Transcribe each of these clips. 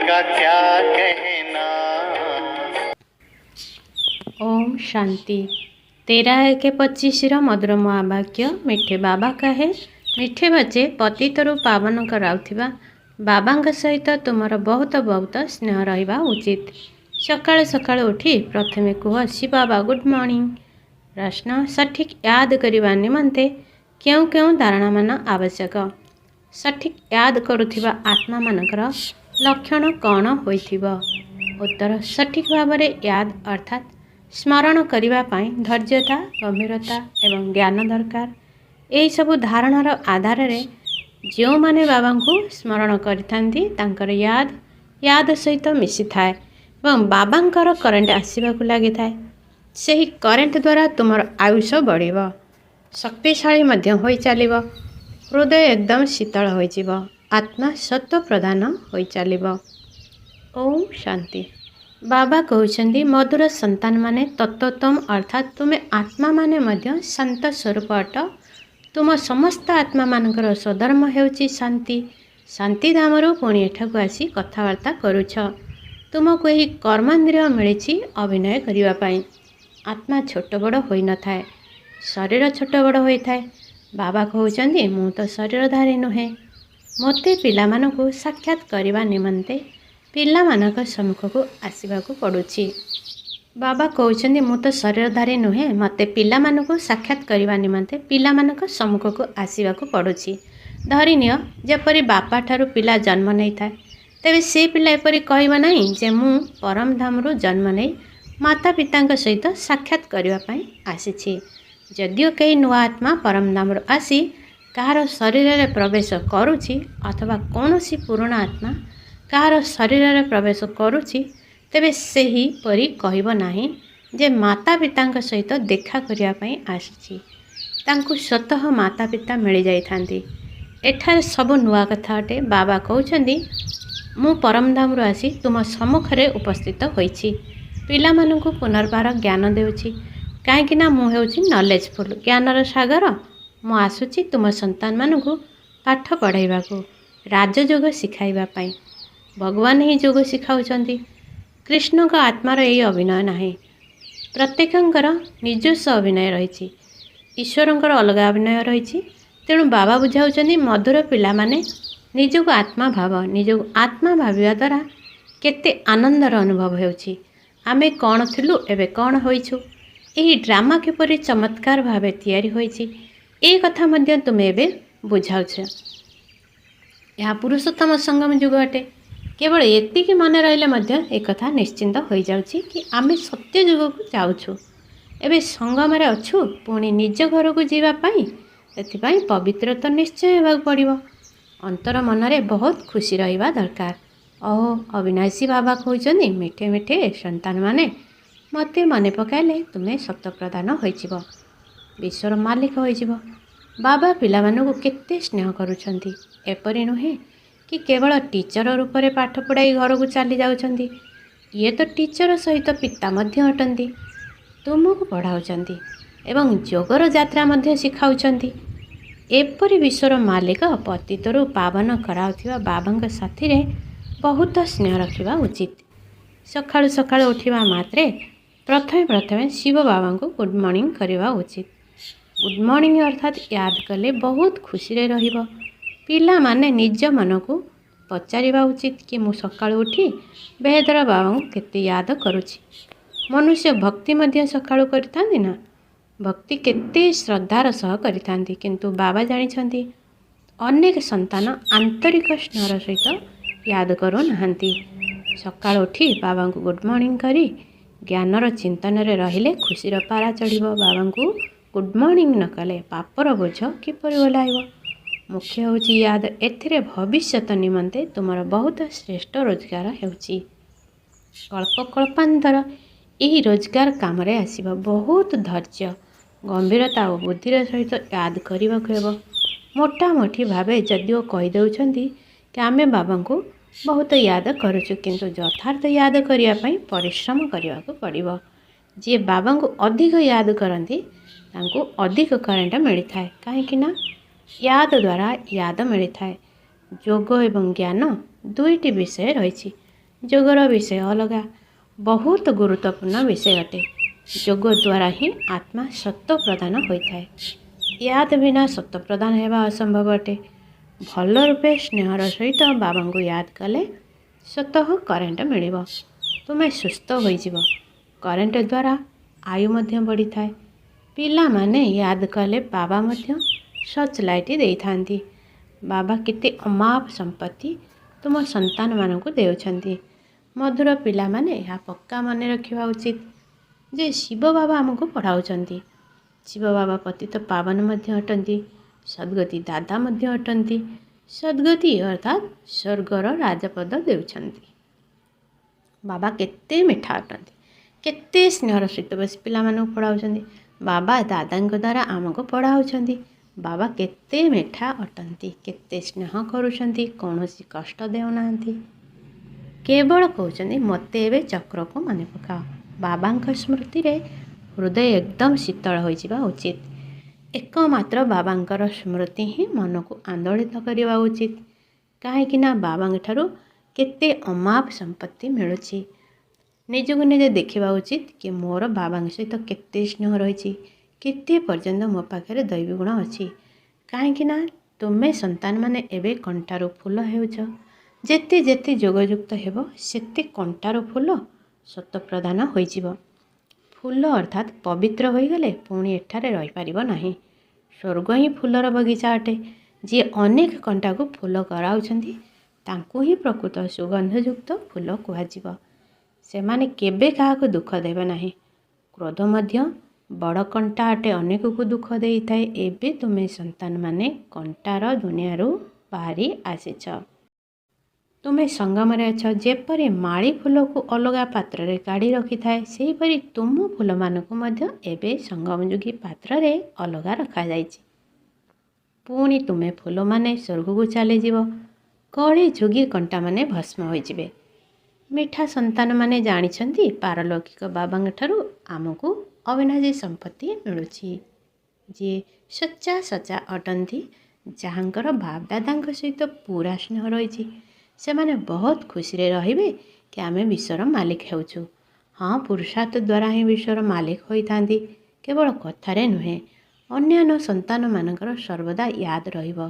का क्या कहना। ओम शांति। 13/1/25 मधुर महावाक्य। मिठे बाबा कहे, मिठे बच्चे पतितरु पावन कराउथिबा बाबांग सहित तुमर बहुत बहुत स्नेह रहिबा उचित। सकाळ सकाळ उठी प्रथमे कुह शिव बाबा गुड मॉर्निंग। प्रश्न, सठिक याद करने निमंते क्यों क्यों धारणा मान आवश्यक। सठिक याद करुथिबा आत्मा मानकर लक्षण कौन होइथिबो। उत्तर, सठिक भाव याद अर्थात स्मरण करिबा पाई धैर्यता, गंभीरता एवं ज्ञान दरकार। यही सबु धारणार आधार रे जो माने बाबा को स्मरण करिथांती तांकर याद सहित मिसी थाए एवं बाबांकर करेंट आसीबाकु लागि थाए। सेही करेंट द्वारा तुमर आयुष बढ़िबो, शक्तिशाली मध्य होई चलिबो, हृदय एकदम शीतल होई जिवो, आत्मा सत्व प्रदान होई चलिबो। ओम शांति। बाबा कहउछंदी मधुर संतान माने तत्वतम अर्थात तुमे आत्मा माने मध्य शांत स्वरूप अट। तुम समस्त आत्मा मानकर स्वधर्म हेउची शांति। शांति धामरू पुणी एठाकु आसी कथावार्ता करुछ। तुमको यही कर्मेंद्रिय मिली अभिनय करिवा पाई। आत्मा छोट बड़ होई न थाए, शरीर छोट बड़ होई थाए। बाबा कहउछंदी मु तो शरीरधारी नुहे, मोते पिलामानकु साक्षात करिवा निमंते पिलामानक सम्मुखको आसिबाकु पडुछि। बाबा कहउछंदी मु तो शरीरधारी नुहे, मते पिलामानकु साक्षात करिवा निमंते पिलामानक सम्मुखको आसिबाकु पडुछि। धरिनिय जेपरि बापा ठारू पिला जन्म नै थाए, तेबे से पिला एपरि कहइबा नाही जे मु परम धामरू जन्म नै माता पितांक सहित साक्षात करिवा पई आसीछि। जदियो कई नुआ आत्मा परम धामरू आसी कहार शरीर रे प्रवेश करुछि अथवा कोनोसी पुराना आत्मा कहार शरीर रे प्रवेश करुछि, तेबे सेही परि कहिबो नाही जे माता पितांक सहित देखा करिया पई आसीछि। तांकु स्वतः माता पिता मिली जाइथांती। एठारे सब नुआ कथा अटे। बाबा कहउछंदी मु परमधामरू आसी तुम सम्मुखरे उपस्थित होइछि। पिलामानंकु पुनर्बार ज्ञान देउछि, काहेकिना मु हेउछि नॉलेजफुल ज्ञानर सागर। मु आसुछि तुम संतान मानंकु पाठ पढ़ाइबाकु, राजयोग शिखाइबा पई। भगवान ही योग शिखाउछंती। कृष्ण का आत्मार यही अभिनय नाही, प्रत्येकंकर निजस्व अभिनय रही। ईश्वरंकर अलग अभिनय रही। तेणु बाबा बुझाउछंदी मधुर पिला माने निजको आत्मा भाव। निजको आत्मा भाविया द्वारा केते आनंदर अनुभव हेउछि। आमे कौन थिलु एबे कौन होइछु, एही ड्रामा किपरि चमत्कार भावे तैयारी होइछि ए कथा मध्य तुमे एबे बुझाउछ। यह पुरुषोत्तम संगम युग अटे। केवल एतिकी मन रहिले मध्य एक कथा निश्चिंत हो जाउछि कि आमे सत्य युग को जाउछु। एबे संगम रे अछु, पुणी निज घर को जीवा पाई एथिपाई पवित्र तो निश्चय हेबाक पड़िबो। अंतर मन रे बहुत खुशी रहिबा दरकार। ओहो, अविनाशी बाबा कहउछन्ती मिठे मिठे संतान माने मते मने पकाइले तुमे सत्य प्रदान होइजिवो, विश्वर मालिक होइजिवो। बाबा पिला मानकु केते स्नेह करूछन्ती। एपरि नुहे कि केवल टीचर रूप में पाठ पढ़ाई घर को चली जाउछन्ती। ये तो टीचर सहित पिता मध्य अटंती। तुमको पढ़ाउछन्ती एवं जोगर यात्रा मध्य शिखाउछन्ती। एपरि विश्वर मालिक पतितरु पावन कराउथिबा बाबांक साथी रे बहुत स्नेह रखिबा उचित। सकाळु सकाळु उठिबा मात्रे प्रथमे शिव बाबा को गुड मॉर्निंग करिबा उचित। गुड मॉर्निंग अर्थात याद कले बहुत खुशी रे रहिबो। पिला माने निज मन को पचारिबा उचित कि मु सकाळु उठी बेहदर बाबा को केते याद करुछि। मनुष्य भक्ति मध्य सकाळु करिथांती ना, भक्ति केते श्रद्धार सह करिथांती, किंतु बाबा जानिछंती अनेक संतान आंतरिक स्नेहर सहित याद करू नाहंती। सकाळु उठी बाबा को गुड मॉर्निंग करी ज्ञानर चिंतन रे रहिले खुशीर पारा चढ़िबो। बाबा को गुड मॉर्निंग न कले पापर बोझ किपरि ओलाइबो। मुख्य होची याद। एथिरे भविष्यत निमंते तुमर बहुत श्रेष्ठ रोजगार हेउची। कल्प कल्पांतर यही रोजगार काम रे आसीबो। बहुत धैर्य, गंभीरता और बुद्धिर सहित याद करबा को हेबो। मोटा मोटी भावे जदियो कहि देउछन्ती कि आमे बाबा को बहुत याद करूछु, किंतु यथार्थ याद करिया पई परिश्रम करिया को पड़िबो। जे बाबा को अधिक याद करंती तांको अधिक करेंट मिली थाए, काहेकि ना याद द्वारा याद मिली थाए। योग एवं ज्ञान दुईटी विषय रही। ଯୋଗର ବିଷୟ ଅଲଗା, ବହୁତ ଗୁରୁତ୍ୱପୂର୍ଣ୍ଣ ବିଷୟ ଅଟେ। ଯୋଗ ଦ୍ୱାରା ହିଁ ଆତ୍ମା ସତ୍ତ୍ୱ ପ୍ରଦାନ ହୋଇଥାଏ। ୟାଦ ବିନା ସତ୍ତ୍ୱ ପ୍ରଦାନ ହେବା ଅସମ୍ଭବ ଅଟେ। ଭଲ ରୂପେ ସ୍ନେହର ସହିତ ବାବାଙ୍କୁ ୟାଦ କଲେ ସ୍ୱତଃ କରେଣ୍ଟ ମିଳିବ। ତୁମେ ସୁସ୍ଥ ହୋଇଯିବ। କରେଣ୍ଟ ଦ୍ୱାରା ଆୟୁ ମଧ୍ୟ ବଢ଼ିଥାଏ। ପିଲାମାନେ ୟାଦ କଲେ ବାବା ମଧ୍ୟ ସର୍ଚ୍ଚ ଲାଇଟ୍ ଦେଇଥାନ୍ତି। ବାବା କେତେ ଅମାପ ସମ୍ପତ୍ତି ତୁମ ସନ୍ତାନମାନଙ୍କୁ ଦେଉଛନ୍ତି। ମଧୁର ପିଲାମାନେ ଏହା ପକ୍କା ମନେ ରଖିବା ଉଚିତ ଯେ ଶିବ ବାବା ଆମକୁ ପଢ଼ାଉଛନ୍ତି। ଶିବ ବାବା ପତିତ ପାବନ ମଧ୍ୟ ଅଟନ୍ତି। ସଦ୍ଗତି ଦାଦା ମଧ୍ୟ ଅଟନ୍ତି। ସଦ୍ଗତି ଅର୍ଥାତ୍ ସ୍ୱର୍ଗର ରାଜପଦ ଦେଉଛନ୍ତି। ବାବା କେତେ ମିଠା ଅଟନ୍ତି। କେତେ ସ୍ନେହର ସହିତ ବସି ପିଲାମାନଙ୍କୁ ପଢ଼ାଉଛନ୍ତି। ବାବା ଦାଦାଙ୍କ ଦ୍ୱାରା ଆମକୁ ପଢ଼ାଉଛନ୍ତି। ବାବା କେତେ ମିଠା ଅଟନ୍ତି। କେତେ ସ୍ନେହ କରୁଛନ୍ତି। କୌଣସି କଷ୍ଟ ଦେଉନାହାନ୍ତି। କେବଳ କହୁଛନ୍ତି ମୋତେ ଏବେ ଚକ୍ରକୁ ମନେ ପକାଅ। ବାବାଙ୍କ ସ୍ମୃତିରେ ହୃଦୟ ଏକଦମ ଶୀତଳ ହୋଇଯିବା ଉଚିତ। ଏକମାତ୍ର ବାବାଙ୍କର ସ୍ମୃତି ହିଁ ମନକୁ ଆନ୍ଦୋଳିତ କରିବା ଉଚିତ। କାହିଁକିନା ବାବାଙ୍କ ଠାରୁ କେତେ ଅମାପ ସମ୍ପତ୍ତି ମିଳୁଛି। ନିଜକୁ ନିଜେ ଦେଖିବା ଉଚିତ କି ମୋର ବାବାଙ୍କ ସହିତ କେତେ ସ୍ନେହ ରହିଛି। କେତେ ପର୍ଯ୍ୟନ୍ତ ମୋ ପାଖରେ ଦୈବୀ ଗୁଣ ଅଛି। କାହିଁକିନା ତୁମେ ସନ୍ତାନମାନେ ଏବେ କଣ୍ଟାରୁ ଫୁଲ ହେଉଛ। ଯେତେ ଯେତେ ଯୋଗଯୁକ୍ତ ହେବ ସେତେ କଣ୍ଟାରୁ ଫୁଲ ସତ୍ତ୍ୱ ପ୍ରଦାନ ହୋଇଯିବ। ଫୁଲ ଅର୍ଥାତ୍ ପବିତ୍ର ହୋଇଗଲେ ପୁଣି ଏଠାରେ ରହିପାରିବ ନାହିଁ। ସ୍ୱର୍ଗ ହିଁ ଫୁଲର ବଗିଚା ଅଟେ। ଯିଏ ଅନେକ କଣ୍ଟାକୁ ଫୁଲ କରାଉଛନ୍ତି ତାଙ୍କୁ ହିଁ ପ୍ରକୃତ ସୁଗନ୍ଧଯୁକ୍ତ ଫୁଲ କୁହାଯିବ। ସେମାନେ କେବେ କାହାକୁ ଦୁଃଖ ଦେବେ ନାହିଁ। କ୍ରୋଧ ମଧ୍ୟ ବଡ଼ କଣ୍ଟା ଅଟେ, ଅନେକକୁ ଦୁଃଖ ଦେଇଥାଏ। ଏବେ ତୁମେ ସନ୍ତାନମାନେ କଣ୍ଟାର ଦୁନିଆରୁ ବାହାରି ଆସିଛ। ତୁମେ ସଙ୍ଗମରେ ଅଛ। ଯେପରି ମାଳି ଫୁଲକୁ ଅଲଗା ପାତ୍ରରେ କାଢ଼ି ରଖିଥାଏ, ସେହିପରି ତୁମ ଫୁଲମାନଙ୍କୁ ମଧ୍ୟ ଏବେ ସଙ୍ଗମଯୋଗୀ ପାତ୍ରରେ ଅଲଗା ରଖାଯାଇଛି। ପୁଣି ତୁମେ ଫୁଲମାନେ ସ୍ୱର୍ଗକୁ ଚାଲିଯିବ। କଳି ଯୁଗୀ କଣ୍ଟାମାନେ ଭସ୍ମ ହୋଇଯିବେ। ମିଠା ସନ୍ତାନମାନେ ଜାଣିଛନ୍ତି ପାରଲୌକିକ ବାବାଙ୍କ ଠାରୁ ଆମକୁ ଅବିନାଶୀ ସମ୍ପତ୍ତି ମିଳୁଛି। ଯିଏ ସଚ୍ଚା ସଚ୍ଚା ଅଟନ୍ତି, ଯାହାଙ୍କର ବାପଦାଦାଙ୍କ ସହିତ ପୁରା ସ୍ନେହ ରହିଛି, ସେମାନେ ବହୁତ ଖୁସିରେ ରହିବେ କି ଆମେ ବିଶ୍ୱର ମାଲିକ ହେଉଛୁ। ହଁ, ପୁରୁଷାର୍ଥ ଦ୍ୱାରା ହିଁ ବିଶ୍ୱର ମାଲିକ ହୋଇଥାନ୍ତି, କେବଳ କଥାରେ ନୁହେଁ। ଅନ୍ୟାନ୍ୟ ସନ୍ତାନମାନଙ୍କର ସର୍ବଦା ୟାଦ ରହିବ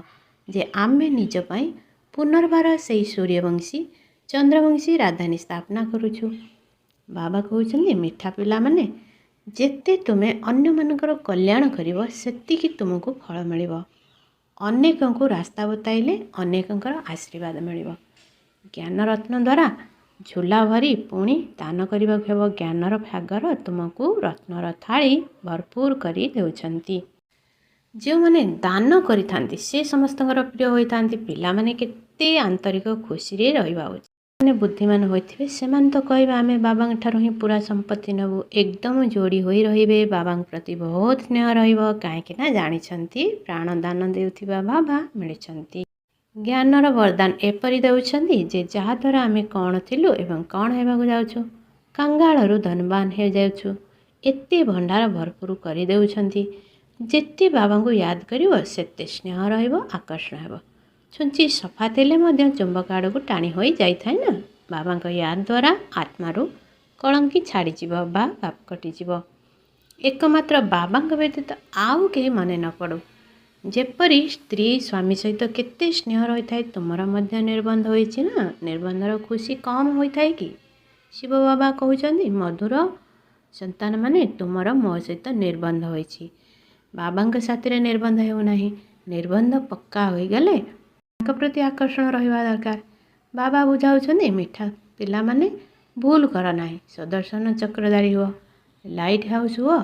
ଯେ ଆମେ ନିଜ ପାଇଁ ପୁନର୍ବାର ସେହି ସୂର୍ଯ୍ୟବଂଶୀ ଚନ୍ଦ୍ରବଂଶୀ ରାଜଧାନୀ ସ୍ଥାପନା କରୁଛୁ। ବାବା କହୁଛନ୍ତି ମିଠା ପିଲାମାନେ, ଯେତେ ତୁମେ ଅନ୍ୟମାନଙ୍କର କଲ୍ୟାଣ କରିବ ସେତିକି ତୁମକୁ ଫଳ ମିଳିବ। ଅନେକଙ୍କୁ ରାସ୍ତା ବତାଇଲେ ଅନେକଙ୍କର ଆଶୀର୍ବାଦ ମିଳିବ। ଜ୍ଞାନରତ୍ନ ଦ୍ୱାରା ଝୁଲା ଭରି ପୁଣି ଦାନ କରିବାକୁ ହେବ। ଜ୍ଞାନର ସାଗର ତୁମକୁ ରତ୍ନର ଥାଳି ଭରପୁର କରି ଦେଉଛନ୍ତି। ଯେଉଁମାନେ ଦାନ କରିଥାନ୍ତି ସେ ସମସ୍ତଙ୍କର ପ୍ରିୟ ହୋଇଥାନ୍ତି। ପିଲାମାନେ କେତେ ଆନ୍ତରିକ ଖୁସିରେ ରହିବା ଉଚିତ। ମାନେ ବୁଦ୍ଧିମାନ ହୋଇଥିବେ ସେମାନେ ତ କହିବେ ଆମେ ବାବାଙ୍କ ଠାରୁ ହିଁ ପୁରା ସମ୍ପତ୍ତି ନେବୁ। ଏକଦମ ଯୋଡ଼ି ହୋଇ ରହିବେ। ବାବାଙ୍କ ପ୍ରତି ବହୁତ ସ୍ନେହ ରହିବ। କାହିଁକି ନା ଜାଣିଛନ୍ତି ପ୍ରାଣଦାନ ଦେଉଥିବା ବାବା ମିଳିଛନ୍ତି। ଜ୍ଞାନର ବରଦାନ ଏପରି ଦେଉଛନ୍ତି ଯେ ଯାହାଦ୍ୱାରା ଆମେ କ'ଣ ଥିଲୁ ଏବଂ କ'ଣ ହେବାକୁ ଯାଉଛୁ। କାଙ୍ଗାଳରୁ ଧନବାନ ହୋଇଯାଉଛୁ। ଏତେ ଭଣ୍ଡାର ଭରପୁର କରିଦେଉଛନ୍ତି। ଯେତେ ବାବାଙ୍କୁ ୟାଦ କରିବ ସେତେ ସ୍ନେହ ରହିବ, ଆକର୍ଷଣ ହେବ। ଛୁଞ୍ଚି ସଫା ଥିଲେ ମଧ୍ୟ ଚୁମ୍ବକ ଆଡ଼କୁ ଟାଣି ହୋଇ ଯାଇଥାଏ ନା। ବାବାଙ୍କ ୟାଦ ଦ୍ୱାରା ଆତ୍ମାରୁ କଳଙ୍କି ଛାଡ଼ିଯିବ ବା ପାପ କଟିଯିବ। ଏକମାତ୍ର ବାବାଙ୍କ ବ୍ୟତୀତ ଆଉ କେହି ମନେ ନ ପଡ଼ୁ। ଯେପରି ସ୍ତ୍ରୀ ସ୍ୱାମୀ ସହିତ କେତେ ସ୍ନେହ ରହିଥାଏ, ତୁମର ମଧ୍ୟ ନିର୍ବନ୍ଧ ହୋଇଛି ନା। ନିର୍ବନ୍ଧର ଖୁସି କମ୍ ହୋଇଥାଏ କି? ଶିବ ବାବା କହୁଛନ୍ତି ମଧୁର ସନ୍ତାନମାନେ, ତୁମର ମୋ ସହିତ ନିର୍ବନ୍ଧ ହୋଇଛି। ବାବାଙ୍କ ସାଥିରେ ନିର୍ବନ୍ଧ ହେଉନାହିଁ। ନିର୍ବନ୍ଧ ପକ୍କା ହୋଇଗଲେ ତାଙ୍କ ପ୍ରତି ଆକର୍ଷଣ ରହିବା ଦରକାର। ବାବା ବୁଝାଉଛନ୍ତି ମିଠା ପିଲାମାନେ, ଭୁଲ କର ନାହିଁ। ସୁଦର୍ଶନ ଚକ୍ରଧାରୀ ହୁଅ। ଲାଇଟ୍ ହାଉସ୍ ହୁଅ।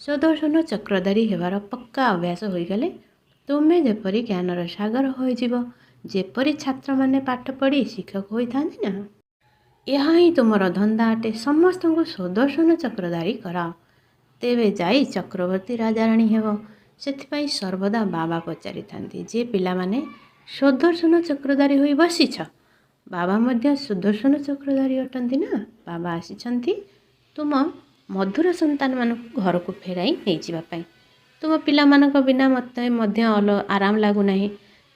ସୁଦର୍ଶନ ଚକ୍ରଧାରୀ ହେବାର ପକ୍କା ଅଭ୍ୟାସ ହୋଇଗଲେ ତୁମେ ଯେପରି ଜ୍ଞାନର ସାଗର ହୋଇଯିବ। ଯେପରି ଛାତ୍ରମାନେ ପାଠ ପଢ଼ି ଶିକ୍ଷକ ହୋଇଥାନ୍ତି ନା, ଏହା ହିଁ ତୁମର ଧନ୍ଦା ଅଟେ। ସମସ୍ତଙ୍କୁ ସୁଦର୍ଶନ ଚକ୍ରଧାରୀ କରାଅ, ତେବେ ଯାଇ ଚକ୍ରବର୍ତ୍ତୀ ରାଜାରାଣୀ ହେବ। ସେଥିପାଇଁ ସର୍ବଦା ବାବା ପଚାରିଥାନ୍ତି ଯେ ପିଲାମାନେ ସୁଦର୍ଶନ ଚକ୍ରଧାରୀ ହୋଇ ବସିଛ। ବାବା ମଧ୍ୟ ସୁଦର୍ଶନ ଚକ୍ରଧାରୀ ଅଟନ୍ତି ନା। ବାବା ଆସିଛନ୍ତି ତୁମ ମଧୁର ସନ୍ତାନମାନଙ୍କୁ ଘରକୁ ଫେରାଇ ନେଇଯିବା ପାଇଁ। ତୁମ ପିଲାମାନଙ୍କ ବିନା ମୋତେ ମଧ୍ୟ ଆରାମ ଲାଗୁନାହିଁ।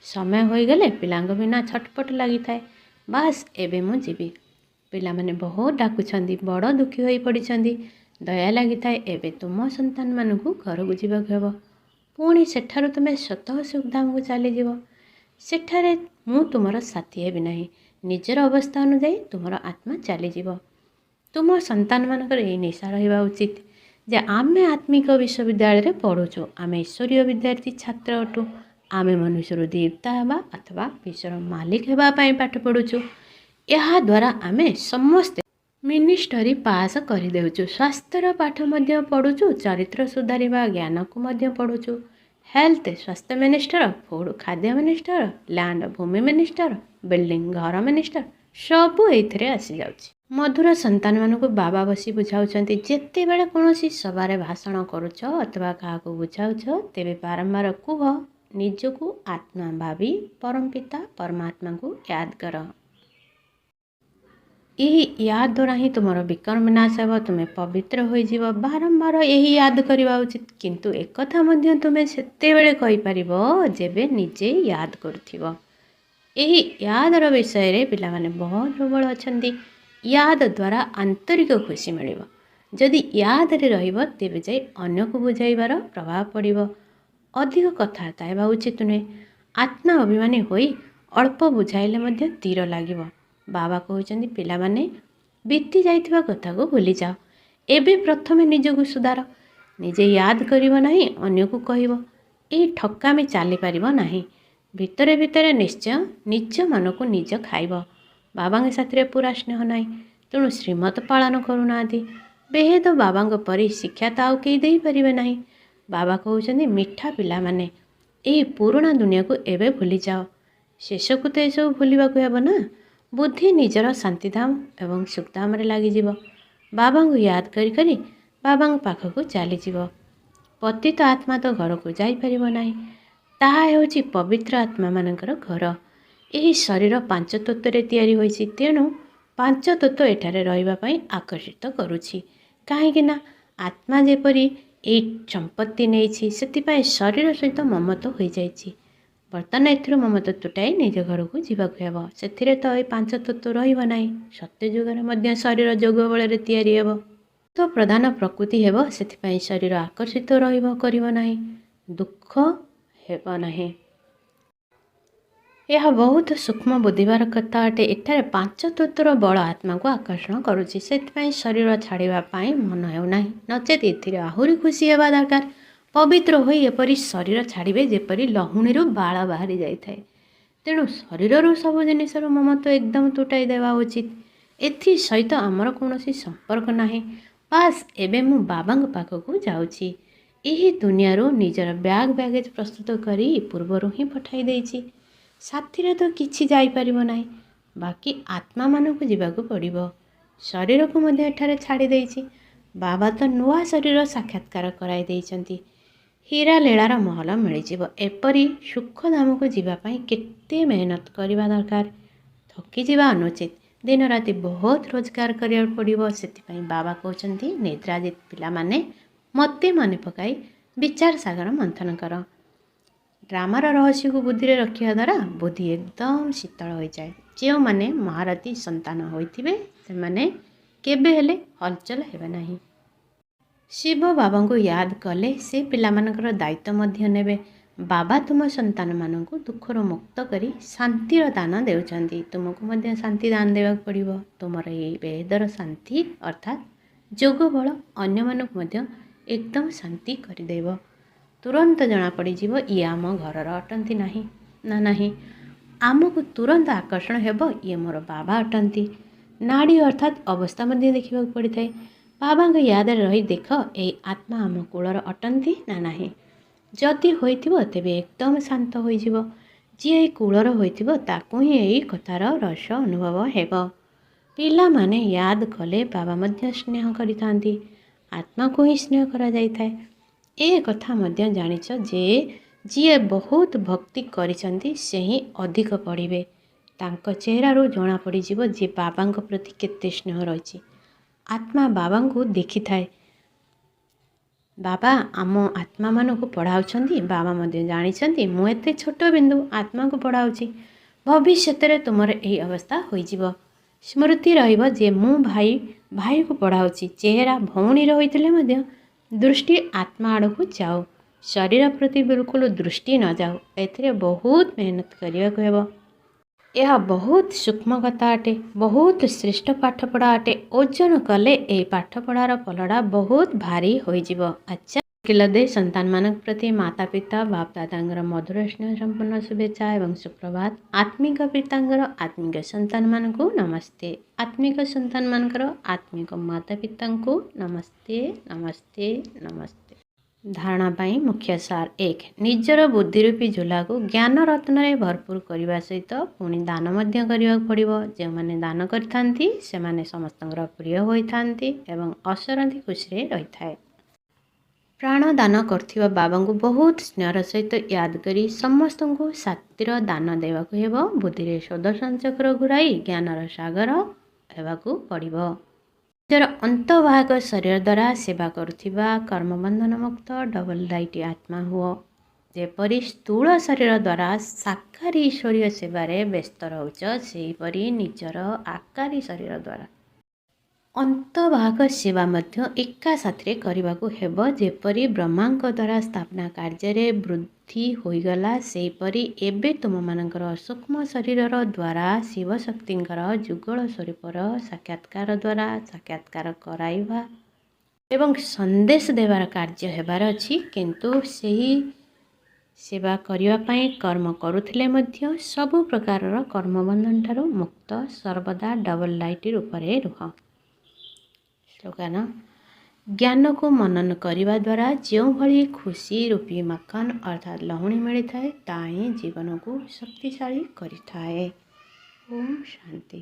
ସମୟ ହୋଇଗଲେ ପିଲାଙ୍କ ବିନା ଛଟପଟ ଲାଗିଥାଏ। ବାସ୍ ଏବେ ମୁଁ ଯିବି। ପିଲାମାନେ ବହୁତ ଡାକୁଛନ୍ତି, ବଡ଼ ଦୁଃଖୀ ହୋଇ ପଡ଼ିଛନ୍ତି। ଦୟା ଲାଗିଥାଏ ଏବେ ତୁମ ସନ୍ତାନମାନଙ୍କୁ ଘରକୁ ଯିବାକୁ ହେବ। ପୁଣି ସେଠାରୁ ତୁମେ ସ୍ୱତଃ ସୁଖଧାମକୁ ଚାଲିଯିବ। ସେଠାରେ ମୁଁ ତୁମର ସାଥୀ ହେବି ନାହିଁ। ନିଜର ଅବସ୍ଥା ଅନୁଯାୟୀ ତୁମର ଆତ୍ମା ଚାଲିଯିବ। ତୁମ ସନ୍ତାନମାନଙ୍କର ଏହି ନିଶା ରହିବା ଉଚିତ ଯେ ଆମେ ଆତ୍ମିକ ବିଶ୍ୱବିଦ୍ୟାଳୟରେ ପଢ଼ୁଛୁ, ଆମେ ଈଶ୍ୱରୀୟ ବିଦ୍ୟାର୍ଥୀ ଛାତ୍ର ଅଟୁ, ଆମେ ମନୁଷ୍ୟରୁ ଦେବତା ହେବା ଅଥବା ବିଶ୍ୱର ମାଲିକ ହେବା ପାଇଁ ପାଠ ପଢ଼ୁଛୁ। ଏହାଦ୍ୱାରା ଆମେ ସମସ୍ତେ ମିନିଷ୍ଟରୀ ପାସ୍ କରିଦେଉଛୁ, ସ୍ୱାସ୍ଥ୍ୟର ପାଠ ମଧ୍ୟ ପଢ଼ୁଛୁ, ଚରିତ୍ର ସୁଧାରିବା ଜ୍ଞାନକୁ ମଧ୍ୟ ପଢ଼ୁଛୁ। ହେଲ୍ଥ ସ୍ୱାସ୍ଥ୍ୟ ମିନିଷ୍ଟର, ଫୁଡ଼ ଖାଦ୍ୟ ମିନିଷ୍ଟର, ଲ୍ୟାଣ୍ଡ ଭୂମି ମିନିଷ୍ଟର, ବିଲ୍ଡିଂ ଘର ମିନିଷ୍ଟର, ସବୁ ଏଇଥିରେ ଆସିଯାଉଛି। ମଧୁର ସନ୍ତାନମାନଙ୍କୁ ବାବା ବସି ବୁଝାଉଛନ୍ତି। ଯେତେବେଳେ କୌଣସି ସଭାରେ ଭାଷଣ କରୁଛ ଅଥବା କାହାକୁ ବୁଝାଉଛ, ତେବେ ବାରମ୍ବାର କୁହ, ନିଜକୁ ଆତ୍ମା ଭାବି ପରମପିତା ପରମାତ୍ମାଙ୍କୁ ୟାଦ କର। ଏହି ୟାଦ ଦ୍ୱାରା ହିଁ ତୁମର ବିକର୍ମ ବିନାଶ ହେବ, ତୁମେ ପବିତ୍ର ହୋଇଯିବ। ବାରମ୍ବାର ଏହି ୟାଦ କରିବା ଉଚିତ। କିନ୍ତୁ ଏକଥା ମଧ୍ୟ ତୁମେ ସେତେବେଳେ କହିପାରିବ ଯେବେ ନିଜେ ୟାଦ କରୁଥିବ। ଏହି ୟାଦର ବିଷୟରେ ପିଲାମାନେ ବହୁତ ଦୁର୍ବଳ ଅଛନ୍ତି। ୟାଦ ଦ୍ୱାରା ଆନ୍ତରିକ ଖୁସି ମିଳିବ। ଯଦି ୟାଦରେ ରହିବ ତେବେ ଯାଇ ଅନ୍ୟକୁ ବୁଝାଇବାର ପ୍ରଭାବ ପଡ଼ିବ। ଅଧିକ କଥାବାର୍ତ୍ତା ହେବା ଉଚିତ ନୁହେଁ। ଆତ୍ମା ଅଭିମାନୀ ହୋଇ ଅଳ୍ପ ବୁଝାଇଲେ ମଧ୍ୟ ତୀର ଲାଗିବ। ବାବା କହୁଛନ୍ତି, ପିଲାମାନେ ବିତି ଯାଇଥିବା କଥାକୁ ଭୁଲିଯାଅ। ଏବେ ପ୍ରଥମେ ନିଜକୁ ସୁଧାର। ନିଜେ ୟାଦ କରିବ ନାହିଁ, ଅନ୍ୟକୁ କହିବ। ଏହି ଠକାମି ଚାଲିପାରିବ ନାହିଁ। ଭିତରେ ଭିତରେ ନିଶ୍ଚୟ ନିଜ ମନକୁ ନିଜ ଖାଇବ। ବାବାଙ୍କ ସାଥିରେ ପୁରା ସ୍ନେହ ନାହିଁ, ତେଣୁ ଶ୍ରୀମତ ପାଳନ କରୁନାହାନ୍ତି। ବେହେଦ ବାବାଙ୍କ ପରି ଶିକ୍ଷା ତ ଆଉ କେହି ଦେଇପାରିବେ ନାହିଁ। ବାବା କହୁଛନ୍ତି, ମିଠା ପିଲାମାନେ, ଏହି ପୁରୁଣା ଦୁନିଆକୁ ଏବେ ଭୁଲିଯାଅ। ଶେଷକୁ ତ ଏସବୁ ଭୁଲିବାକୁ ହେବ ନା। ବୁଦ୍ଧି ନିଜର ଶାନ୍ତିଧାମ ଏବଂ ସୁଖଧାମରେ ଲାଗିଯିବ। ବାବାଙ୍କୁ ୟାଦ କରି କରି ବାବାଙ୍କ ପାଖକୁ ଚାଲିଯିବ। ପତିତ ଆତ୍ମା ତ ଘରକୁ ଯାଇପାରିବ ନାହିଁ। ତାହା ହେଉଛି ପବିତ୍ର ଆତ୍ମାମାନଙ୍କର ଘର। ଏହି ଶରୀର ପାଞ୍ଚ ତତ୍ତ୍ୱରେ ତିଆରି ହୋଇଛି, ତେଣୁ ପାଞ୍ଚ ତତ୍ତ୍ୱ ଏଠାରେ ରହିବା ପାଇଁ ଆକର୍ଷିତ କରୁଛି। କାହିଁକି ନା ଆତ୍ମା ଯେପରି ଏହି ସମ୍ପତ୍ତି ନେଇଛି, ସେଥିପାଇଁ ଶରୀର ସହିତ ମମତ ହୋଇଯାଇଛି। ବର୍ତ୍ତମାନ ଏଥିରୁ ମମତ ତୁଟାଇ ନିଜ ଘରକୁ ଯିବାକୁ ହେବ। ସେଥିରେ ତ ଏହି ପାଞ୍ଚ ତତ୍ତ୍ୱ ରହିବ ନାହିଁ। ସତ୍ୟ ଯୁଗରେ ମଧ୍ୟ ଶରୀର ଯୋଗ ବଳରେ ତିଆରି ହେବ। ତ ପ୍ରଧାନ ପ୍ରକୃତି ହେବ, ସେଥିପାଇଁ ଶରୀର ଆକର୍ଷିତ ରହିବ କରିବ ନାହିଁ, ଦୁଃଖ ହେବ ନାହିଁ। ଏହା ବହୁତ ସୂକ୍ଷ୍ମ ବୁଦ୍ଧିବାର କଥା ଅଟେ। ଏଠାରେ ପାଞ୍ଚ ତତ୍ତ୍ୱର ବଳ ଆତ୍ମାକୁ ଆକର୍ଷଣ କରୁଛି, ସେଥିପାଇଁ ଶରୀର ଛାଡ଼ିବା ପାଇଁ ମନ ହେଉନାହିଁ। ନଚେତ ଏଥିରେ ଆହୁରି ଖୁସି ହେବା ଦରକାର। ପବିତ୍ର ହୋଇ ଏପରି ଶରୀର ଛାଡ଼ିବେ ଯେପରି ଲହୁଣୀରୁ ବାଳ ବାହାରି ଯାଇଥାଏ। ତେଣୁ ଶରୀରରୁ ସବୁ ଜିନିଷରୁ ମମତ୍ୱ ଏକଦମ ତୁଟାଇ ଦେବା ଉଚିତ। ଏଥିସହିତ ଆମର କୌଣସି ସମ୍ପର୍କ ନାହିଁ। ବାସ୍ ଏବେ ମୁଁ ବାବାଙ୍କ ପାଖକୁ ଯାଉଛି। ଏହି ଦୁନିଆରୁ ନିଜର ବ୍ୟାଗେଜ୍ ପ୍ରସ୍ତୁତ କରି ପୂର୍ବରୁ ହିଁ ପଠାଇ ଦେଇଛି। ସାଥିରେ ତ କିଛି ଯାଇପାରିବ ନାହିଁ, ବାକି ଆତ୍ମାମାନଙ୍କୁ ଯିବାକୁ ପଡ଼ିବ। ଶରୀରକୁ ମଧ୍ୟ ଏଠାରେ ଛାଡ଼ି ଦେଇଛି। ବାବା ତ ନୂଆ ଶରୀର ସାକ୍ଷାତକାର କରାଇ ଦେଇଛନ୍ତି। ହୀରା ଲୀଳାର ମହଲ ମିଳିଯିବ। ଏପରି ସୁଖଧାମକୁ ଯିବା ପାଇଁ କେତେ ମେହନତ କରିବା ଦରକାର। ଥକିଯିବା ଅନୁଚିତ। ଦିନ ରାତି ବହୁତ ରୋଜଗାର କରିବାକୁ ପଡ଼ିବ। ସେଥିପାଇଁ ବାବା କହୁଛନ୍ତି, ନିଦ୍ରାଜିତ ପିଲାମାନେ, ମୋତେ ମନେ ପକାଇ ବିଚାର ସାଗର ମନ୍ଥନ କର। ଡ୍ରାମାର ରହସ୍ୟକୁ ବୁଦ୍ଧିରେ ରଖିବା ଦ୍ୱାରା ବୁଦ୍ଧି ଏକଦମ ଶୀତଳ ହୋଇଯାଏ। ଯେଉଁମାନେ ମହାରଥୀ ସନ୍ତାନ ହୋଇଥିବେ ସେମାନେ କେବେ ହେଲେ ହଲଚଲ ହେବେ ନାହିଁ। ଶିବ ବାବାଙ୍କୁ ୟାଦ କଲେ ସେ ପିଲାମାନଙ୍କର ଦାୟିତ୍ୱ ମଧ୍ୟ ନେବେ। ବାବା ତୁମ ସନ୍ତାନମାନଙ୍କୁ ଦୁଃଖରୁ ମୁକ୍ତ କରି ଶାନ୍ତିର ଦାନ ଦେଉଛନ୍ତି। ତୁମକୁ ମଧ୍ୟ ଶାନ୍ତି ଦାନ ଦେବାକୁ ପଡ଼ିବ। ତୁମର ଏହି ବେଦର ଶାନ୍ତି ଅର୍ଥାତ୍ ଯୋଗ ବଳ ଅନ୍ୟମାନଙ୍କୁ ମଧ୍ୟ ଏକଦମ ଶାନ୍ତି କରିଦେବ। ତୁରନ୍ତ ଜଣାପଡ଼ିଯିବ ଇଏ ଆମ ଘରର ଅଟନ୍ତି ନାହିଁ ନା ନାହିଁ। ଆମକୁ ତୁରନ୍ତ ଆକର୍ଷଣ ହେବ ଇଏ ମୋର ବାବା ଅଟନ୍ତି। ନାଡ଼ି ଅର୍ଥାତ୍ ଅବସ୍ଥା ମଧ୍ୟ ଦେଖିବାକୁ ପଡ଼ିଥାଏ। ବାବାଙ୍କ ୟାଦରେ ରହି ଦେଖ ଏହି ଆତ୍ମା ଆମ କୂଳର ଅଟନ୍ତି ନା ନାହିଁ। ଯଦି ହୋଇଥିବ ତେବେ ଏକଦମ ଶାନ୍ତ ହୋଇଯିବ। ଯିଏ ଏହି କୂଳର ହୋଇଥିବ ତାକୁ ହିଁ ଏହି କଥାର ରସ ଅନୁଭବ ହେବ। ପିଲାମାନେ ୟାଦ କଲେ ବାବା ମଧ୍ୟ ସ୍ନେହ କରିଥାନ୍ତି। ଆତ୍ମାକୁ ହିଁ ସ୍ନେହ କରାଯାଇଥାଏ। ଏ କଥା ମଧ୍ୟ ଜାଣିଛ ଯେ ଯିଏ ବହୁତ ଭକ୍ତି କରିଛନ୍ତି ସେ ହିଁ ଅଧିକ ପଢ଼ିବେ। ତାଙ୍କ ଚେହେରାରୁ ଜଣାପଡ଼ିଯିବ ଯେ ବାବାଙ୍କ ପ୍ରତି କେତେ ସ୍ନେହ ରହିଛି। ଆତ୍ମା ବାବାଙ୍କୁ ଦେଖିଥାଏ। ବାବା ଆମ ଆତ୍ମାମାନଙ୍କୁ ପଢ଼ାଉଛନ୍ତି। ବାବା ମଧ୍ୟ ଜାଣିଛନ୍ତି ମୁଁ ଏତେ ଛୋଟ ବିନ୍ଦୁ ଆତ୍ମାକୁ ପଢ଼ାଉଛି। ଭବିଷ୍ୟତରେ ତୁମର ଏହି ଅବସ୍ଥା ହୋଇଯିବ। ସ୍ମୃତି ରହିବ ଯେ ମୁଁ ଭାଇକୁ ପଢ଼ାଉଛି। ଚେହେରା ଭଉଣୀର ହୋଇଥିଲେ ମଧ୍ୟ ଦୃଷ୍ଟି ଆତ୍ମା ଆଡ଼କୁ ଯାଉ, ଶରୀର ପ୍ରତି ବିଲକୁଲ ଦୃଷ୍ଟି ନ ଯାଉ। ଏଥିରେ ବହୁତ ମେହନତ କରିବାକୁ ହେବ। ଏହା ବହୁତ ସୂକ୍ଷ୍ମ କଥା ଅଟେ, ବହୁତ ଶ୍ରେଷ୍ଠ ପାଠପଢ଼ା ଅଟେ। ଓଜନ କଲେ ଏହି ପାଠପଢ଼ାର ଫଳଟା ବହୁତ ଭାରି ହୋଇଯିବ। ଆଚ୍ଛା କିଲଦେ ସନ୍ତାନମାନଙ୍କ ପ୍ରତି ମାତା ପିତା ବାପ ଦାଦାଙ୍କର ମଧୁର ସ୍ନେହ ସମ୍ପନ୍ନ ଶୁଭେଚ୍ଛା ଏବଂ ସୁପ୍ରଭାତ। ଆତ୍ମିକ ପିତାଙ୍କର ଆତ୍ମିକ ସନ୍ତାନମାନଙ୍କୁ ନମସ୍ତେ। ଆତ୍ମିକ ସନ୍ତାନମାନଙ୍କର ଆତ୍ମିକ ମାତା ପିତାଙ୍କୁ ନମସ୍ତେ ନମସ୍ତେ ନମସ୍ତେ। ଧାରଣା ପାଇଁ ମୁଖ୍ୟ ସାର 1. ନିଜର ବୁଦ୍ଧିରୂପୀ ଝୋଲାକୁ ଜ୍ଞାନ ରତ୍ନରେ ଭରପୁର କରିବା ସହିତ ପୁଣି ଦାନ ମଧ୍ୟ କରିବାକୁ ପଡ଼ିବ। ଯେଉଁମାନେ ଦାନ କରିଥାନ୍ତି ସେମାନେ ସମସ୍ତଙ୍କର ପ୍ରିୟ ହୋଇଥାନ୍ତି ଏବଂ ଅସରନ୍ତି ଖୁସିରେ ରହିଥାଏ। ପ୍ରାଣ ଦାନ କରୁଥିବା ବାବାଙ୍କୁ ବହୁତ ସ୍ନେହର ସହିତ ୟାଦ କରି ସମସ୍ତଙ୍କୁ ଶାତିର ଦାନ ଦେବାକୁ ହେବ। ବୁଦ୍ଧିରେ ସୁଦର୍ଶନ ଚକ୍ର ଘୁରାଇ ଜ୍ଞାନର ସାଗର ହେବାକୁ ପଡ଼ିବ। ନିଜର ଅନ୍ତର୍ବାହକ ଶରୀର ଦ୍ୱାରା ସେବା କରୁଥିବା କର୍ମବନ୍ଧନ ମୁକ୍ତ ଡବଲ ଲାଇଟ୍ ଆତ୍ମା ହୁଅ। ଯେପରି ସ୍ଥୂଳ ଶରୀର ଦ୍ୱାରା ସାକାରୀ ଈଶ୍ୱରୀୟ ସେବାରେ ବ୍ୟସ୍ତ ରହୁଛ, ସେହିପରି ନିଜର ଆକାରୀ ଶରୀର ଦ୍ୱାରା ଅନ୍ତର୍ବାହକ ସେବା ମଧ୍ୟ ଏକା ସାଥିରେ କରିବାକୁ ହେବ। ଯେପରି ବ୍ରହ୍ମାଙ୍କ ଦ୍ୱାରା ସ୍ଥାପନା କାର୍ଯ୍ୟରେ ବୃଦ୍ଧି ହୋଇଗଲା, ସେହିପରି ଏବେ ତୁମମାନଙ୍କର ସୂକ୍ଷ୍ମ ଶରୀରର ଦ୍ୱାରା ଶିବଶକ୍ତିଙ୍କର ଯୁଗଳ ସ୍ୱରୂପର ସାକ୍ଷାତକାର ଦ୍ୱାରା ସାକ୍ଷାତକାର କରାଇବା ଏବଂ ସନ୍ଦେଶ ଦେବାର କାର୍ଯ୍ୟ ହେବାର ଅଛି। କିନ୍ତୁ ସେହି ସେବା କରିବା ପାଇଁ କର୍ମ କରୁଥିଲେ ମଧ୍ୟ ସବୁ ପ୍ରକାରର କର୍ମବନ୍ଧନଠାରୁ ମୁକ୍ତ ସର୍ବଦା ଡବଲ ଲାଇଟ୍ ରୂପରେ ରୁହ। ସ୍ଲୋଗାନ: ଜ୍ଞାନକୁ ମନନ କରିବା ଦ୍ୱାରା ଯେଉଁଭଳି ଖୁସି ରୂପୀ ମାଖନ ଅର୍ଥାତ୍ ଲହୁଣୀ ମିଳିଥାଏ, ତାହା ହିଁ ଜୀବନକୁ ଶକ୍ତିଶାଳୀ କରିଥାଏ। ଓମ୍ ଶାନ୍ତି।